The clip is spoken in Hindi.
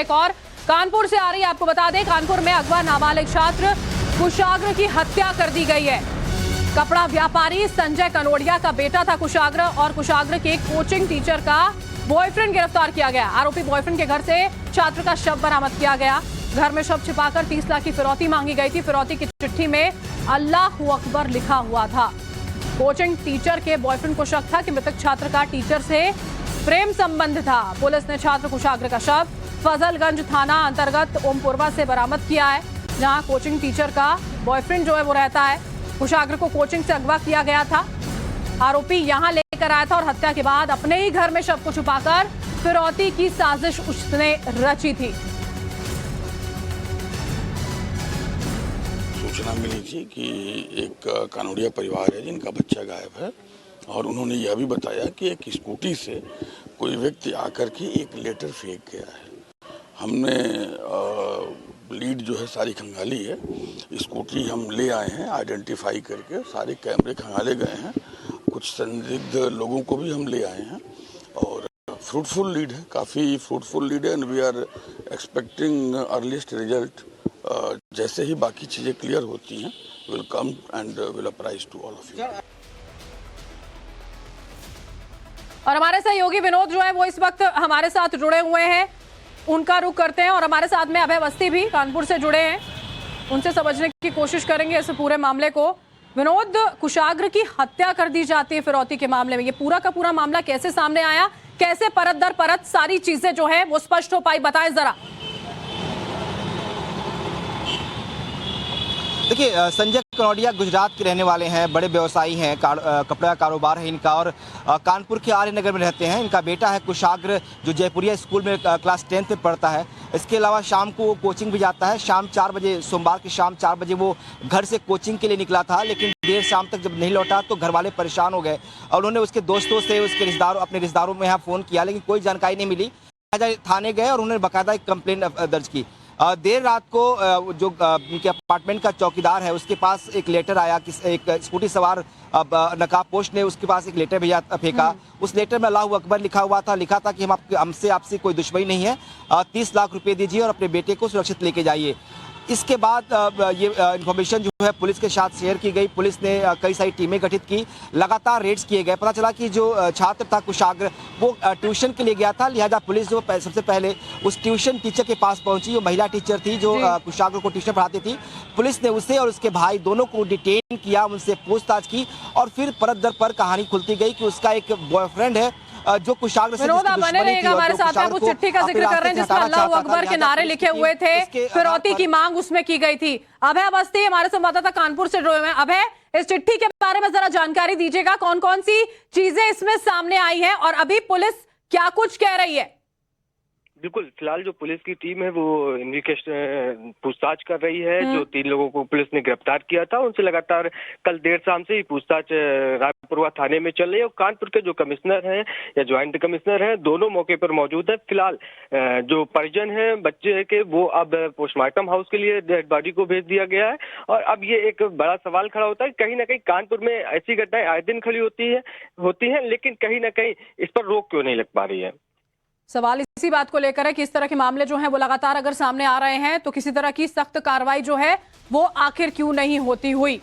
एक और कानपुर से आ रही है। आपको बता दें, कानपुर में अगवा नाबालिग छात्र कुशाग्र की हत्या कर दी गई है। कपड़ा व्यापारी संजय कनोडिया का बेटा था कुशाग्र, और कुशाग्र के कोचिंग टीचर का बॉयफ्रेंड गिरफ्तार किया गया। आरोपी बॉयफ्रेंड के घर से छात्र का शव बरामद किया गया। घर में शव छिपाकर 30 लाख की फिरौती मांगी गई थी। फिरौती की चिट्ठी में अल्लाहू अकबर लिखा हुआ था। कोचिंग टीचर के बॉयफ्रेंड को शक था कि मृतक छात्र का टीचर से प्रेम संबंध था। पुलिस ने छात्र कुशाग्र का शव फजलगंज थाना अंतर्गत ओमपुरवा से बरामद किया है, जहां कोचिंग टीचर का बॉयफ्रेंड जो है वो रहता है। कुशाग्र को कोचिंग से अगवा किया गया था। आरोपी यहां लेकर आया था और हत्या के बाद अपने ही घर में शव को छुपाकर फिरौती की साजिश उसने रची थी। सूचना मिली थी कि एक कानोडिया परिवार है जिनका बच्चा गायब है, और उन्होंने यह भी बताया कि एक स्कूटी से कोई व्यक्ति आकर के एक लेटर फेंक गया है। हमने लीड जो है सारी खंगाली है। स्कूटी हम ले आए हैं आइडेंटिफाई करके, सारे कैमरे खंगाले गए हैं। कुछ संदिग्ध लोगों को भी हम ले आए हैं, और फ्रूटफुल लीड है, काफ़ी फ्रूटफुल लीड है, and we are expecting earliest result. जैसे ही बाकी चीज़ें क्लियर होती हैं, will come and will apprise to all of you. और हमारे सहयोगी विनोद जो है वो इस वक्त हमारे साथ जुड़े हुए हैं, उनका रुख करते हैं। और हमारे साथ में अभय अवस्थी भी कानपुर से जुड़े हैं, उनसे समझने की कोशिश करेंगे इस पूरे मामले को। विनोद, कुशाग्र की हत्या कर दी जाती है फिरौती के मामले में, ये पूरा का पूरा मामला कैसे सामने आया, कैसे परत दर परत सारी चीजें जो है वो स्पष्ट हो पाई, बताएं जरा। देखिए, संजय कनोडिया गुजरात के रहने वाले हैं, बड़े व्यवसायी हैं, कपड़ा का कारोबार है इनका, और कानपुर के आर्य नगर में रहते हैं। इनका बेटा है कुशाग्र, जो जयपुरिया स्कूल में क्लास 10th में पढ़ता है। इसके अलावा शाम को वो कोचिंग भी जाता है। शाम 4 बजे, सोमवार की शाम 4 बजे वो घर से कोचिंग के लिए निकला था, लेकिन देर शाम तक जब नहीं लौटा तो घर वाले परेशान हो गए, और उन्होंने उसके दोस्तों से, उसके रिश्तेदारों, अपने रिश्तेदारों में यहाँ फ़ोन किया, लेकिन कोई जानकारी नहीं मिली। थाने गए और उन्होंने बाकायदा एक कंप्लेंट दर्ज की। देर रात को जो उनके अपार्टमेंट का चौकीदार है, उसके पास एक लेटर आया कि एक स्कूटी सवार नकाबपोश ने उसके पास एक लेटर भेजा, फेंका। उस लेटर में अल्लाहू अकबर लिखा हुआ था। लिखा था कि हमसे आपसे कोई दुश्मनी नहीं है, 30 लाख रुपए दीजिए और अपने बेटे को सुरक्षित लेके जाइए। इसके बाद ये इन्फॉर्मेशन जो है पुलिस के साथ शेयर की गई। पुलिस ने कई सारी टीमें गठित की, लगातार रेड्स किए गए। पता चला कि जो छात्र था कुशाग्र, वो ट्यूशन के लिए गया था, लिहाजा पुलिस जो सबसे पहले उस ट्यूशन टीचर के पास पहुंची। वो महिला टीचर थी जो कुशाग्र को ट्यूशन पढ़ाती थी। पुलिस ने उसे और उसके भाई दोनों को डिटेन किया, उनसे पूछताछ की, और फिर परत दर पर कहानी खुलती गई कि उसका एक बॉयफ्रेंड है जो कुशाग्र से बने रहेगा हमारे साथ में। वो चिट्ठी का जिक्र कर रहे हैं जिसमें अल्लाहू अकबर के नारे लिखे हुए थे, फिरौती की मांग उसमें की गई थी। अभय अवस्थी हमारे संवाददाता कानपुर से जुड़े हुए हैं। अभय, इस चिट्ठी के बारे में जरा जानकारी दीजिएगा, कौन कौन सी चीजें इसमें सामने आई हैं और अभी पुलिस क्या कुछ कह रही है? बिल्कुल, फिलहाल जो पुलिस की टीम है वो इन्वेस्टिगेशन पूछताछ कर रही है। जो 3 लोगों को पुलिस ने गिरफ्तार किया था, उनसे लगातार कल देर शाम से ही पूछताछ रायपुरवा थाने में चल रही है। और कानपुर के जो कमिश्नर हैं या ज्वाइंट कमिश्नर हैं, दोनों मौके पर मौजूद है। फिलहाल जो परिजन है बच्चे के, वो अब पोस्टमार्टम हाउस के लिए डेड बॉडी को भेज दिया गया है। और अब ये एक बड़ा सवाल खड़ा होता है, कहीं ना कहीं कानपुर में ऐसी घटनाएं आए दिन खड़ी होती है, लेकिन कहीं ना कहीं इस पर रोक क्यों नहीं लग पा रही है। सवाल इसी बात को लेकर है कि इस तरह के मामले जो हैं वो लगातार अगर सामने आ रहे हैं तो किसी तरह की सख्त कार्रवाई जो है वो आखिर क्यों नहीं होती हुई।